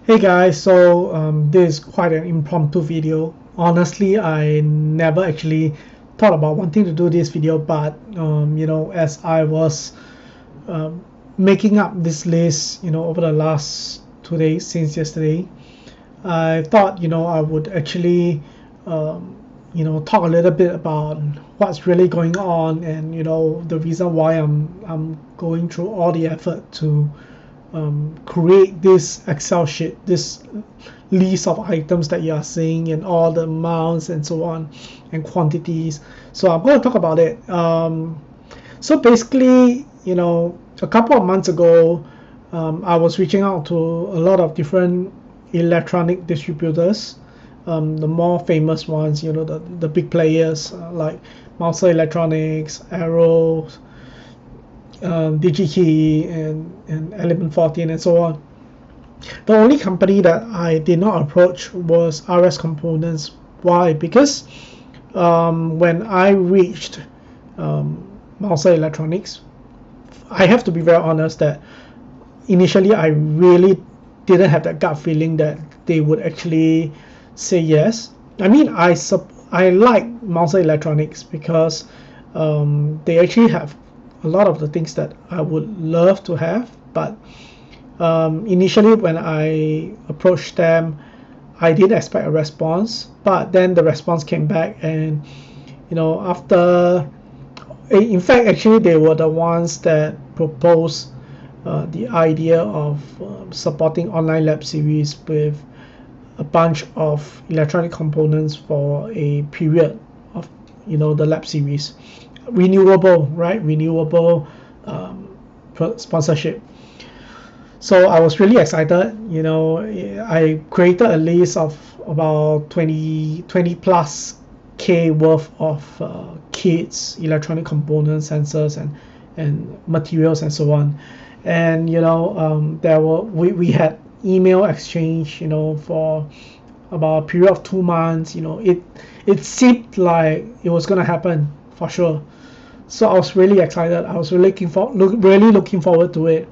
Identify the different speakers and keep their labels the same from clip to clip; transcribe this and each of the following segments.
Speaker 1: Hey guys, so this is quite an impromptu video. Honestly, I never actually thought about wanting to do this video, but as I was um, making up this list, over the last 2 days since yesterday, I thought, I would actually, talk a little bit about what's really going on, and the reason why I'm going through all the effort to create this Excel sheet, this list of items that you are seeing, and all the amounts and so on, and quantities. So I'm going to talk about it. So basically, a couple of months ago, I was reaching out to a lot of different electronic distributors, the more famous ones, the big players like Mouser Electronics, Arrow, DigiKey, and Element 14, and so on. The only company that I did not approach was RS Components. Why? Because when I reached Mouser Electronics, I have to be very honest that initially I really didn't have that gut feeling that they would actually say yes. I mean, I like Mouser Electronics because they actually have a lot of the things that I would love to have, but initially when I approached them, I did expect a response, but then the response came back, and after, in fact, actually they were the ones that proposed the idea of supporting online lab series with a bunch of electronic components for a period of the lab series, renewable sponsorship. So I was really excited. I created a list of about 20 plus K worth of kits, electronic components, sensors, and materials, and so on. And we had email exchange, for about a period of 2 months. It seemed like it was gonna happen for sure. So I was really excited. I was really looking forward to it.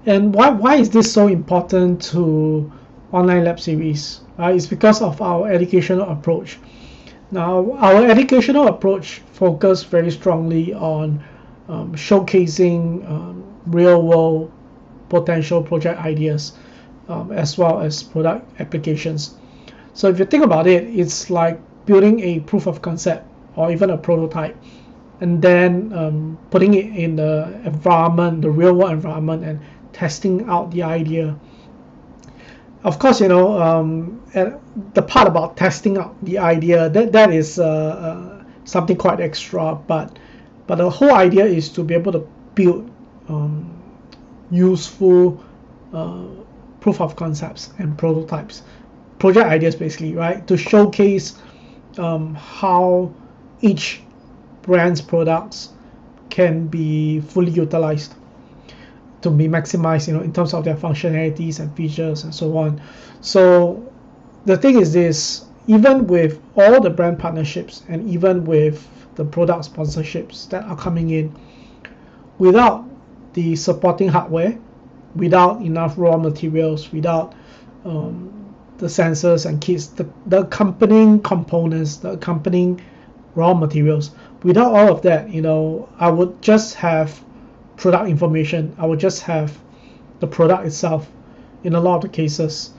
Speaker 1: And why is this so important to online lab series? It's because of our educational approach. Now, our educational approach focused very strongly on showcasing real-world potential project ideas, as well as product applications. So if you think about it, it's like building a proof of concept or even a prototype, and then putting it in the environment, the real-world environment, and testing out the idea. Of course, and the part about testing out the idea, that is something quite extra, but the whole idea is to be able to build useful proof of concepts and prototypes, project ideas, basically, right, to showcase how each brand's products can be fully utilized, to be maximized, in terms of their functionalities and features and so on. So the thing is this: even with all the brand partnerships and even with the product sponsorships that are coming in, without the supporting hardware, without enough raw materials, without the sensors and kits, the accompanying components, the accompanying raw materials, without all of that, I would just have product information. I would just have the product itself in a lot of the cases.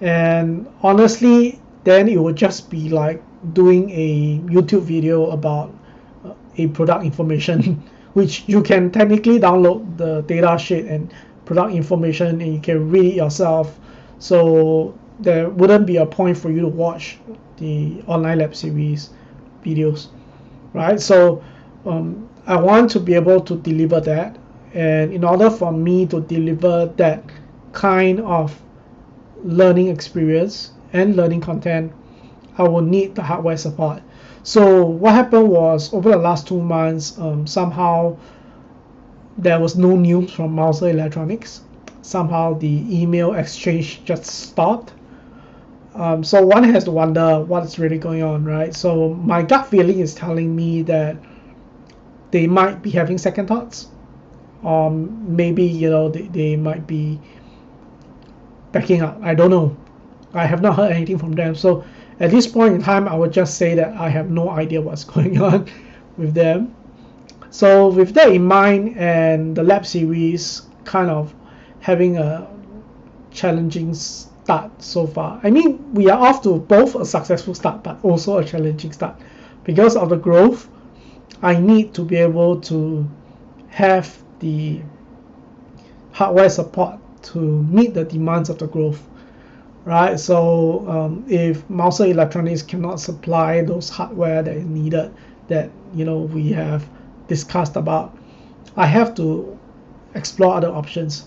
Speaker 1: And honestly, then it would just be like doing a YouTube video about a product information which you can technically download the data sheet and product information and you can read it yourself. So there wouldn't be a point for you to watch the online lab series videos, right? So I want to be able to deliver that, and in order for me to deliver that kind of learning experience and learning content, I will need the hardware support. So what happened was, over the last 2 months, somehow there was no news from Mouser Electronics. Somehow the email exchange just stopped. So one has to wonder what's really going on, right? So my gut feeling is telling me that they might be having second thoughts. Maybe they might be backing up. I don't know. I have not heard anything from them. So at this point in time, I would just say that I have no idea what's going on with them. So with that in mind, and the lab series kind of having a challenging start so far. I mean, we are off to both a successful start, but also a challenging start. Because of the growth, I need to be able to have the hardware support to meet the demands of the growth, right? So if Mouser Electronics cannot supply those hardware that is needed, that we have discussed about, I have to explore other options.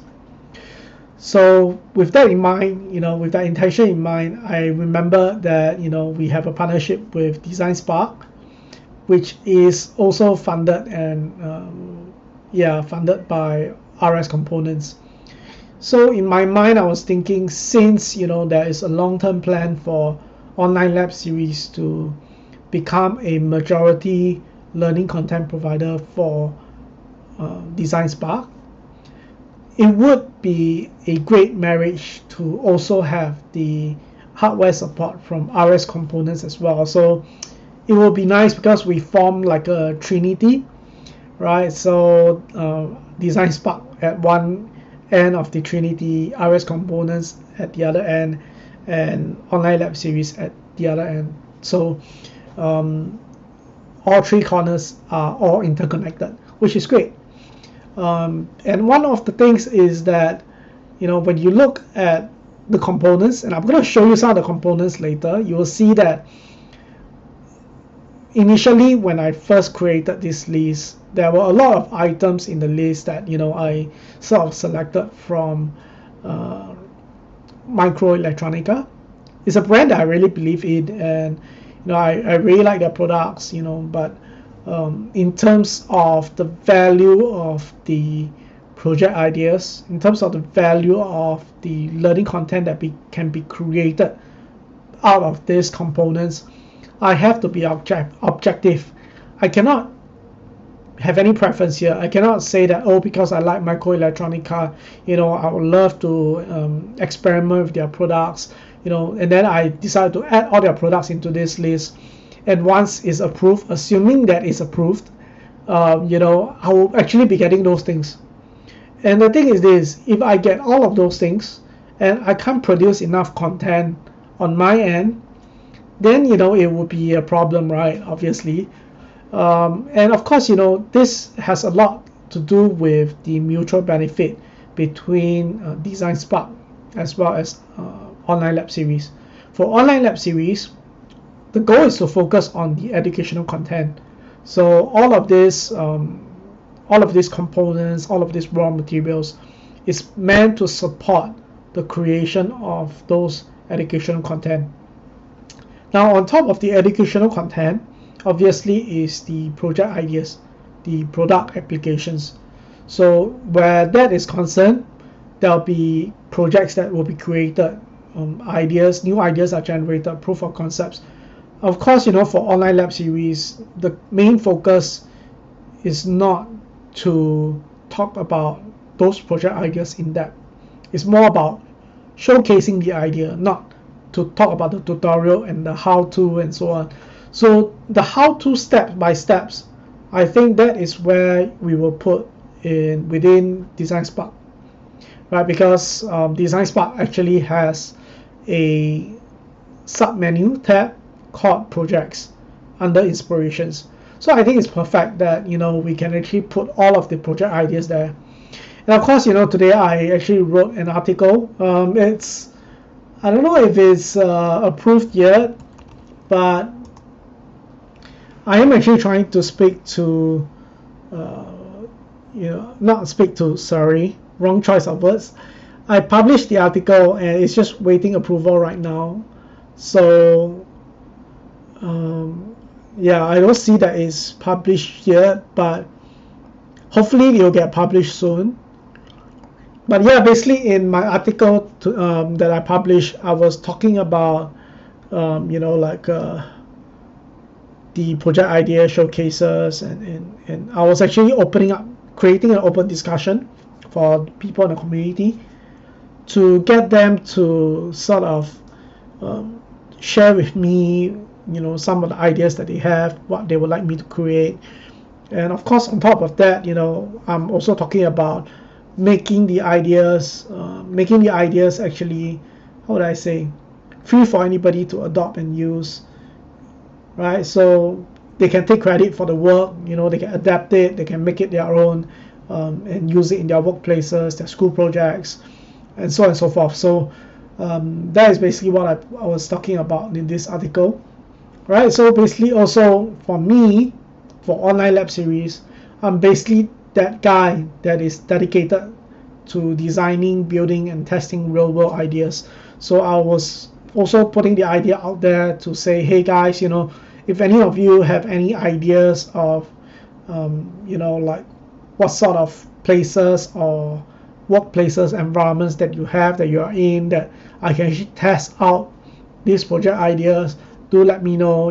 Speaker 1: So with that in mind, with that intention in mind, I remember that we have a partnership with DesignSpark, which is also funded and funded by RS Components. So in my mind, I was thinking, since there is a long-term plan for Online Lab Series to become a majority learning content provider for DesignSpark, it would be a great marriage to also have the hardware support from RS Components as well. So it will be nice because we form like a trinity, right? So DesignSpark at one end of the trinity, RS Components at the other end, and Online Lab Series at the other end. So all three corners are all interconnected, which is great. And one of the things is that when you look at the components, and I'm going to show you some of the components later, you will see that initially when I first created this list, there were a lot of items in the list that I sort of selected from Microelectronica. It's a brand that I really believe in, and I really like their products, but in terms of the value of the project ideas, in terms of the value of the learning content that can be created out of these components, I have to be objective. I cannot have any preference here. I cannot say that, because I like Microelectronica, I would love to experiment with their products, and then I decide to add all their products into this list. And once it's approved, assuming that it's approved, I will actually be getting those things. And the thing is this: if I get all of those things and I can't produce enough content on my end, then it would be a problem, right? Obviously. And of course, this has a lot to do with the mutual benefit between DesignSpark as well as Online Lab Series. For Online Lab Series, the goal is to focus on the educational content. So all of these components, all of these raw materials is meant to support the creation of those educational content. Now, on top of the educational content, obviously is the project ideas, the product applications. So where that is concerned, there'll be projects that will be created, new ideas are generated, proof of concepts. Of course, for Online Lab Series, the main focus is not to talk about those project ideas in depth. It's more about showcasing the idea, not to talk about the tutorial and the how-to and so on. So the how-to step by steps, I think that is where we will put in within DesignSpark, right? Because DesignSpark actually has a sub-menu tab called projects under inspirations. So I think it's perfect that we can actually put all of the project ideas there. And of course, today I actually wrote an article. I don't know if it's approved yet, but I am actually trying to speak to wrong choice of words. I published the article and it's just waiting approval right now. So I don't see that it's published yet, but hopefully it'll get published soon. But yeah, basically in my article that I published, I was talking about the project idea showcases, and I was actually creating an open discussion for people in the community to get them to sort of share with me, some of the ideas that they have, what they would like me to create. And of course, on top of that, I'm also talking about making the ideas actually, how would I say, free for anybody to adopt and use, right? So they can take credit for the work, they can adapt it, they can make it their own, and use it in their workplaces, their school projects, and so on and so forth. So that is basically what I was talking about in this article, right? So basically, also for me, for online lab series, I'm basically that guy that is dedicated to designing, building, and testing real-world ideas. So I was also putting the idea out there to say, hey guys, if any of you have any ideas of, like what sort of places or workplaces, environments that you have, that you are in, that I can actually test out these project ideas, do let me know.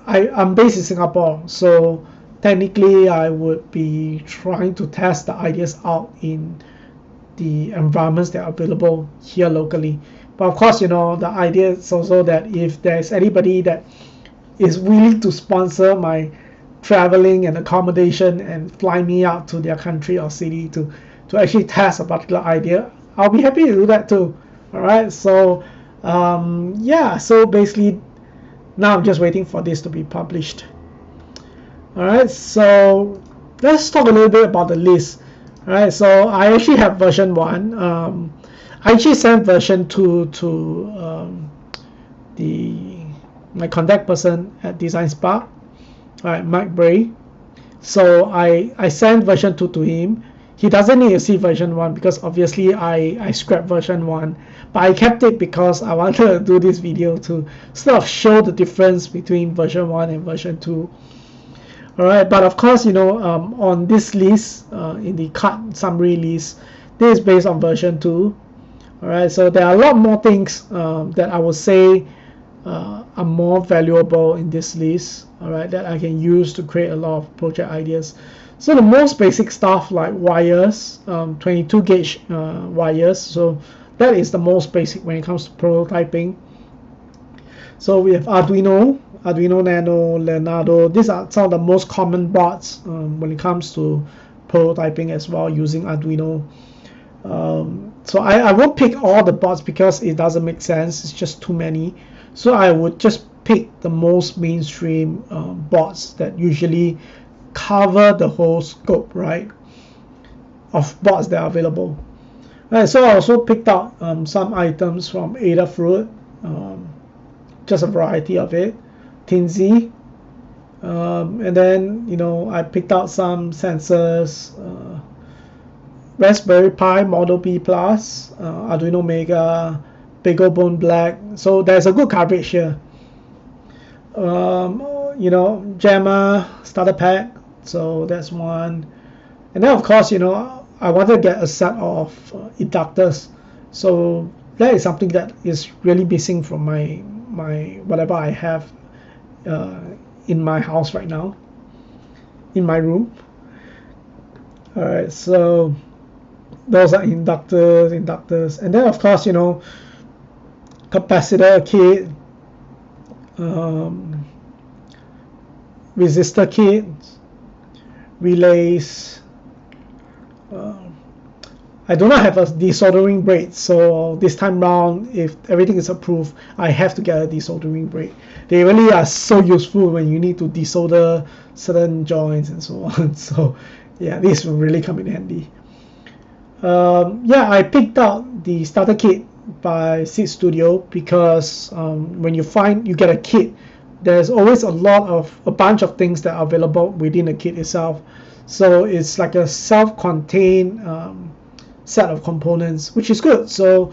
Speaker 1: I'm based in Singapore, so technically I would be trying to test the ideas out in the environments that are available here locally. But of course, the idea is also that if there's anybody that is willing to sponsor my traveling and accommodation and fly me out to their country or city to actually test a particular idea, I'll be happy to do that too. All right, so so basically now I'm just waiting for this to be published. All right, so let's talk a little bit about the list. All right, so I actually have version 1. I actually sent version 2 to my contact person at DesignSpark, Mike Bray. So I sent version 2 to him. He doesn't need to see version 1 because obviously I scrapped version 1, but I kept it because I wanted to do this video to sort of show the difference between version 1 and version 2. Alright, but of course, on this list, in the cut summary list, this is based on version 2. Alright, so there are a lot more things that I would say are more valuable in this list, alright, that I can use to create a lot of project ideas. So the most basic stuff like wires, 22 gauge wires, so that is the most basic when it comes to prototyping. So we have Arduino Nano, Leonardo. These are some of the most common boards when it comes to prototyping as well, using Arduino. So I won't pick all the boards because it doesn't make sense, it's just too many. So I would just pick the most mainstream boards that usually cover the whole scope, right, of boards that are available. Right, so I also picked out some items from Adafruit, just a variety of it, Tinsy, and then I picked out some sensors, Raspberry Pi Model B Plus, Arduino Mega, BeagleBone Black. So there's a good coverage here. JAMA starter pack, so that's one. And then of course, I wanted to get a set of inductors. So that is something that is really missing from my whatever I have in my house right now, in my room. Alright, so those are inductors, and then of course, capacitor kit, resistor kit, relays. I do not have a desoldering braid, so this time round, if everything is approved, I have to get a desoldering braid. They really are so useful when you need to desolder certain joints and so on. So yeah, this will really come in handy. I picked out the starter kit by Seed Studio because when you get a kit, there's always a bunch of things that are available within the kit itself. So it's like a self-contained set of components, which is good. So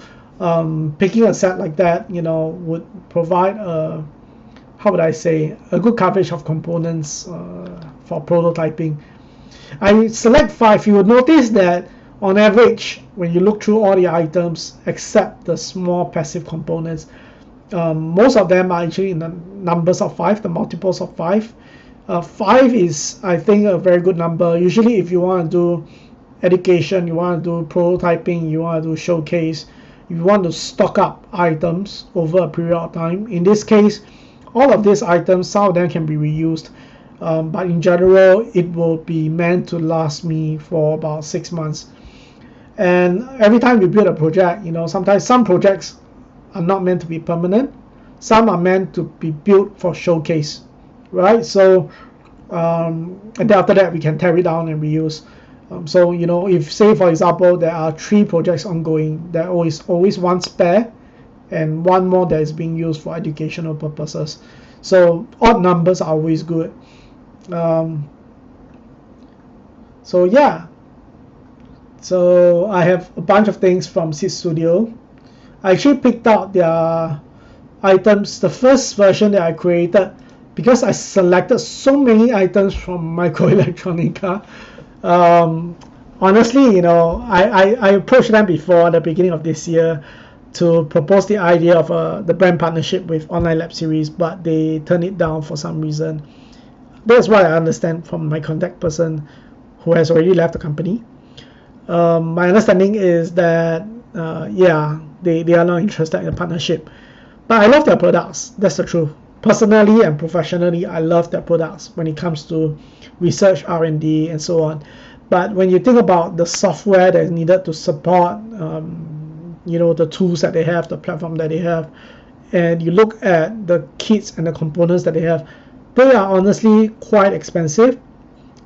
Speaker 1: picking a set like that, would provide a good coverage of components for prototyping. I select 5. You would notice that on average, when you look through all the items except the small passive components, most of them are actually in the numbers of 5, the multiples of 5. 5 is, I think, a very good number. Usually if you want to do education, you want to do prototyping, you want to do showcase, you want to stock up items over a period of time. In this case, all of these items, some of them can be reused, but in general, it will be meant to last me for about 6 months. And every time we build a project, sometimes some projects are not meant to be permanent. Some are meant to be built for showcase, right? So, and then after that, we can tear it down and reuse. So, if say, for example, there are 3 projects ongoing, there is always one spare and one more that is being used for educational purposes. So odd numbers are always good. So yeah. So I have a bunch of things from Seed Studio. I actually picked out their items, the first version that I created, because I selected so many items from Microelectronica. Honestly, I approached them before at the beginning of this year to propose the idea of the brand partnership with Online Lab Series, but they turned it down for some reason. That's what I understand from my contact person who has already left the company. My understanding is that, they are not interested in the partnership. But I love their products, that's the truth. Personally and professionally, I love their products when it comes to research, R&D, and so on. But when you think about the software that is needed to support, the tools that they have, the platform that they have, and you look at the kits and the components that they have, they are honestly quite expensive.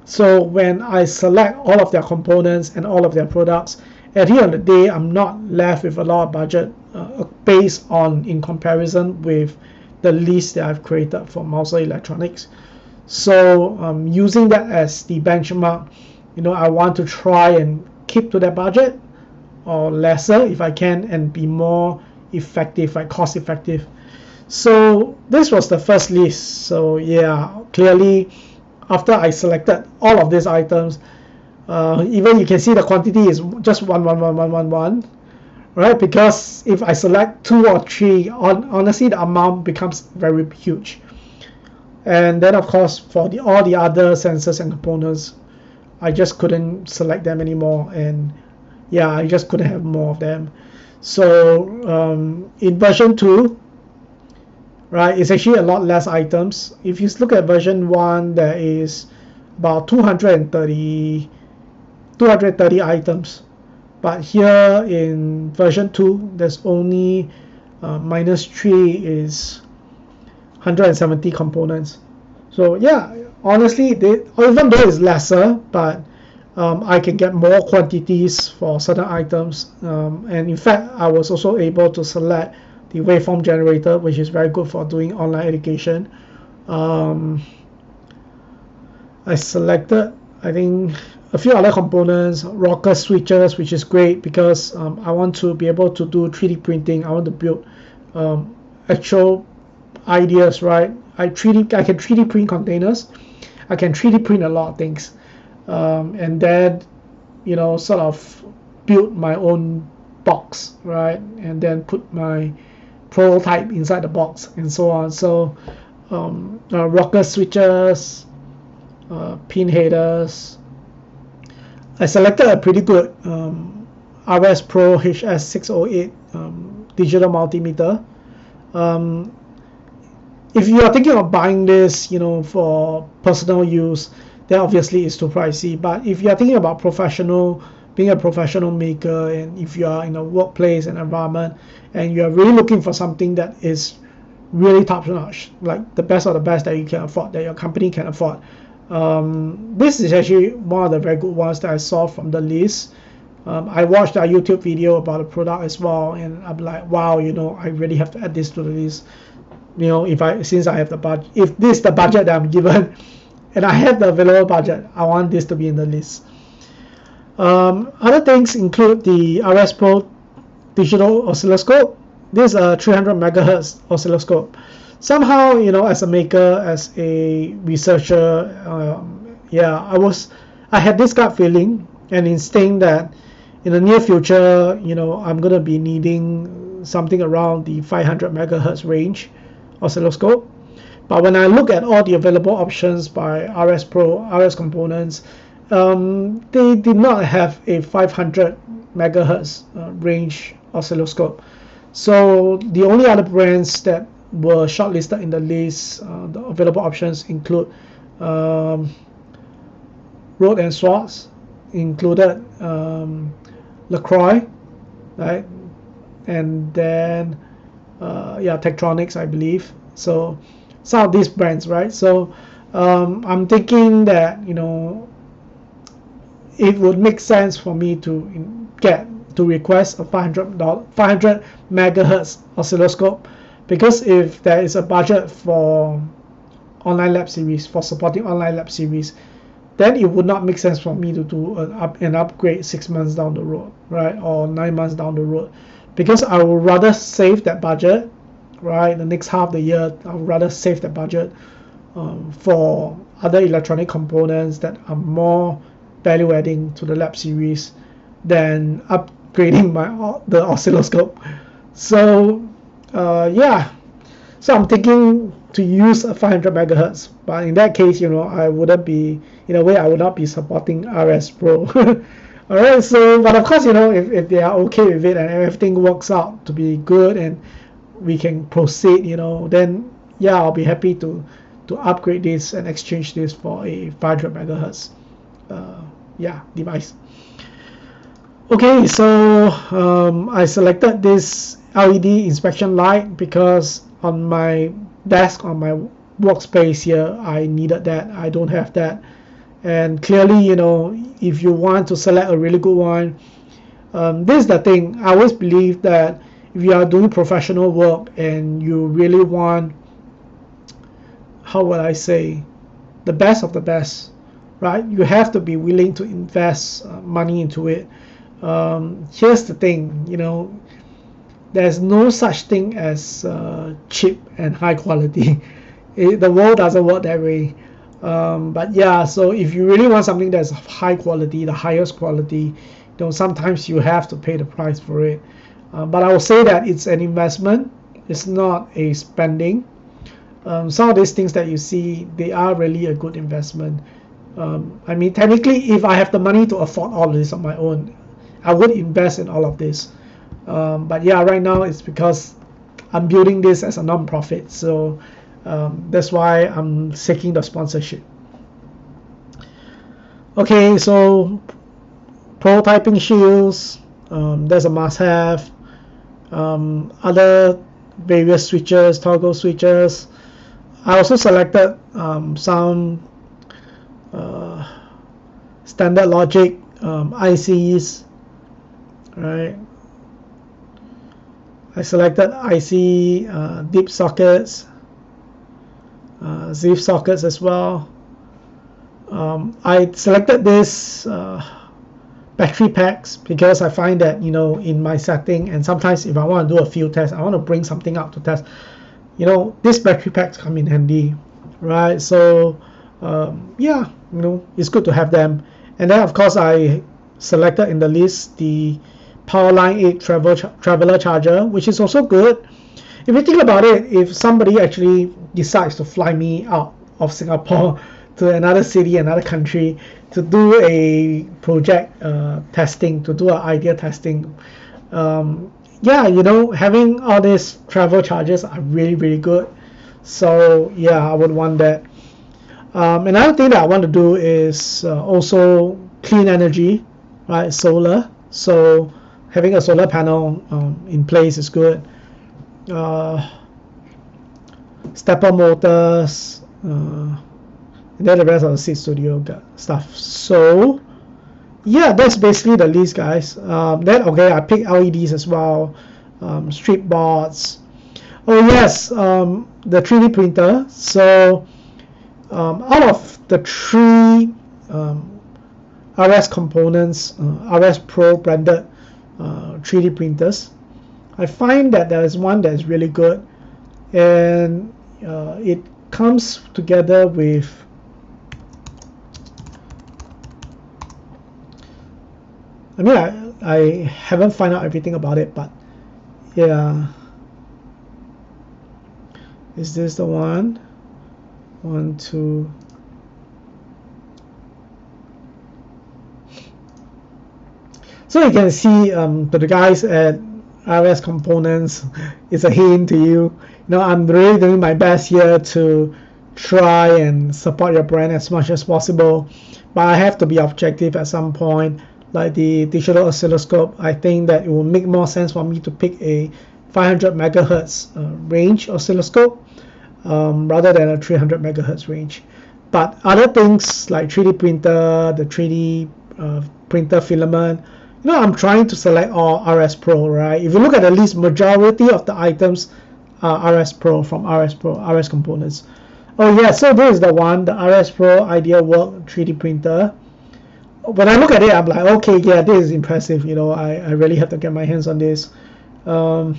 Speaker 1: So when I select all of their components and all of their products, at the end of the day, I'm not left with a lot of budget based on in comparison with the list that I've created for Mouser Electronics. So using that as the benchmark, I want to try and keep to that budget or lesser if I can, and be more effective, like cost effective. So this was the first list. So yeah, clearly after I selected all of these items, even you can see the quantity is just 1, right? Because if I select 2 or 3, honestly the amount becomes very huge. And then of course for all the other sensors and components, I just couldn't select them anymore, and yeah, I just couldn't have more of them. So in version 2, right, it's actually a lot less items. If you look at version 1, there is about 230 items, but here in version 2, there's only -3 is 170 components. So yeah, honestly, even though it's lesser, but I can get more quantities for certain items, and in fact I was also able to select the waveform generator, which is very good for doing online education. I selected, I think, a few other components, rocker switches, which is great because I want to be able to do 3D printing. I want to build actual ideas, right? I can 3D print containers. I can 3D print a lot of things, and then sort of build my own box, right? And then put my prototype inside the box and so on. So rocker switches, pin headers. I selected a pretty good RS Pro HS608 digital multimeter. If you are thinking of buying this, for personal use, then obviously it's too pricey. But if you are thinking about being a professional maker, and if you are in a workplace and environment, and you are really looking for something that is really top notch, like the best of the best that you can afford, that your company can afford, this is actually one of the very good ones that I saw from the list. I watched a YouTube video about the product as well, and I'm like, wow, I really have to add this to the list. Since I have the budget, if this is the budget that I'm given, and I have the available budget, I want this to be in the list. Other things include the RS Pro digital oscilloscope. This is a 300 megahertz oscilloscope. Somehow, as a maker, as a researcher, I had this gut feeling and instinct that in the near future, I'm going to be needing something around the 500 megahertz range oscilloscope. But when I look at all the available options by RS Pro, RS Components, They did not have a 500 megahertz range oscilloscope. So the only other brands that were shortlisted in the list, the available options include Rode and Schwartz, included LaCroix, right, and then yeah, Tektronix, I believe. So some of these brands, right? So I'm thinking that it would make sense for me to request a 500 megahertz oscilloscope, because if there is a budget for online lab series, for supporting online lab series, then it would not make sense for me to do an upgrade 6 months down the road, right, or 9 months down the road, because I would rather save that budget, right, the next half of the year. I would rather save that budget for other electronic components that are more value adding to the lab series than upgrading the oscilloscope. So yeah, so I'm thinking to use a 500 megahertz, but in that case, I wouldn't be, in a way, I would not be supporting RS Pro. All right, so but of course, if they are okay with it and everything works out to be good and we can proceed, then yeah, I'll be happy to upgrade this and exchange this for a 500 megahertz yeah, device. Okay, so I selected this LED inspection light because on my desk, on my workspace here, I needed that. I don't have that, and clearly, if you want to select a really good one, this is the thing. I always believe that if you are doing professional work and you really want, how would I say, the best of the best, right, you have to be willing to invest money into it. Here's the thing, there's no such thing as cheap and high quality. The world doesn't work that way. But yeah, so if you really want something that's high quality, the highest quality, sometimes you have to pay the price for it. But I will say that it's an investment. It's not a spending. Some of these things that you see, they are really a good investment. I mean, technically, if I have the money to afford all of this on my own, I would invest in all of this. But yeah, right now it's because I'm building this as a non-profit, so that's why I'm seeking the sponsorship. Okay, so prototyping shields, that's a must-have. Other various switches, toggle switches. I also selected some standard logic ICs, right? I selected IC deep sockets, ZIF sockets as well. I selected this battery packs because I find that in my setting, and sometimes if I want to do a field test, I want to bring something out to test, these battery packs come in handy, right? So yeah, it's good to have them. And then of course I selected in the list the Powerline 8 traveler charger, which is also good. If you think about it, if somebody actually decides to fly me out of Singapore to another city, another country, to do a project testing, to do an idea testing, yeah, having all these travel charges are really, really good. So yeah, I would want that. Another thing that I want to do is also clean energy, right? Solar. So having a solar panel in place is good. Stepper motors, and then the rest of the Seed Studio stuff. So yeah, that's basically the list, guys. Then okay, I picked LEDs as well, strip boards. Oh yes, the 3D printer. So out of the 3 RS components, RS Pro branded 3D printers, I find that there is one that is really good, and it comes together with I haven't found out everything about it, but yeah, is this the one? 1, 2. So you can see to the guys at RS Components, it's a hint to you. You know, I'm really doing my best here to try and support your brand as much as possible, but I have to be objective at some point. Like the digital oscilloscope, I think that it will make more sense for me to pick a 500 megahertz range oscilloscope rather than a 300 megahertz range. But other things like 3D printer, the 3D printer filament, you know, I'm trying to select all RS Pro, right? If you look at the list, majority of the items are RS Pro from RS Components. Oh yeah, so this is the one, the RS Pro Idea Work 3D printer. When I look at it, I'm like, okay, yeah, this is impressive. You know, I really have to get my hands on this. So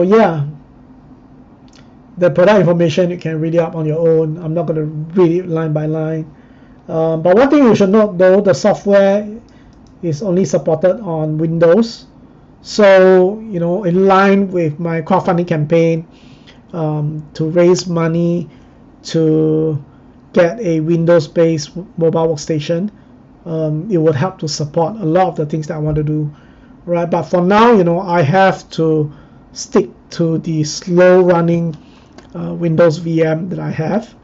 Speaker 1: yeah, the product information you can read it up on your own. I'm not going to read it line by line. But one thing you should note though, the software is only supported on Windows. So, you know, in line with my crowdfunding campaign to raise money to get a Windows-based mobile workstation, it would help to support a lot of the things that I want to do, right? But for now, you know, I have to stick to the slow-running Windows VM that I have.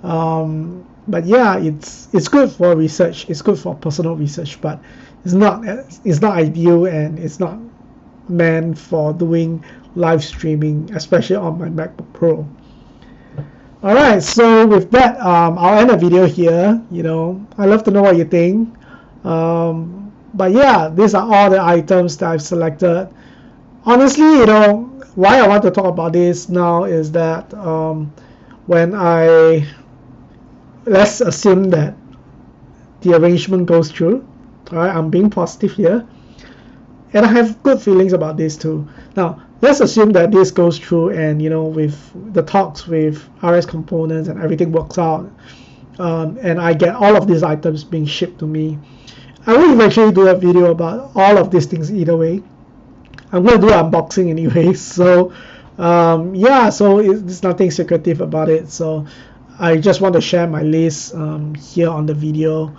Speaker 1: But yeah, it's good for research. It's good for personal research, but it's not ideal, and it's not meant for doing live streaming, especially on my MacBook Pro. Alright, so with that, I'll end the video here. You know, I love to know what you think. But yeah, these are all the items that I've selected. Honestly, you know, why I want to talk about this now is that let's assume that the arrangement goes through. Alright, I'm being positive here, and I have good feelings about this too. Now, let's assume that this goes through, and you know, with the talks with RS Components and everything works out, and I get all of these items being shipped to me. I will eventually do a video about all of these things either way. I'm going to do an unboxing anyway, so yeah, so there's nothing secretive about it. So I just want to share my list here on the video.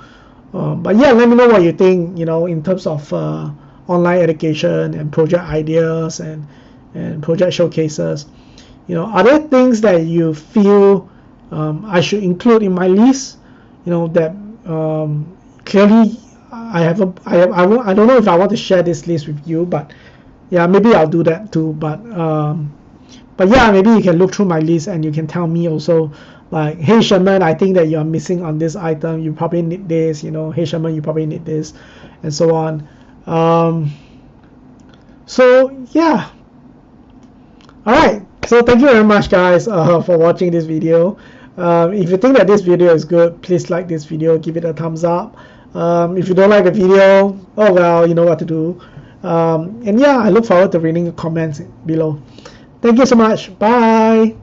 Speaker 1: But yeah, let me know what you think, you know, in terms of online education and project ideas and project showcases. You know, are there things that you feel I should include in my list? You know, that clearly I don't know if I want to share this list with you, but yeah, maybe I'll do that too. But yeah, maybe you can look through my list and you can tell me also, like, hey Sherman, I think that you're missing on this item, you probably need this, you know, hey Sherman, you probably need this, and so on. So yeah, alright, so thank you very much guys for watching this video. If you think that this video is good, please like this video, give it a thumbs up. If you don't like the video, oh well, you know what to do. And yeah, I look forward to reading the comments below. Thank you so much. Bye.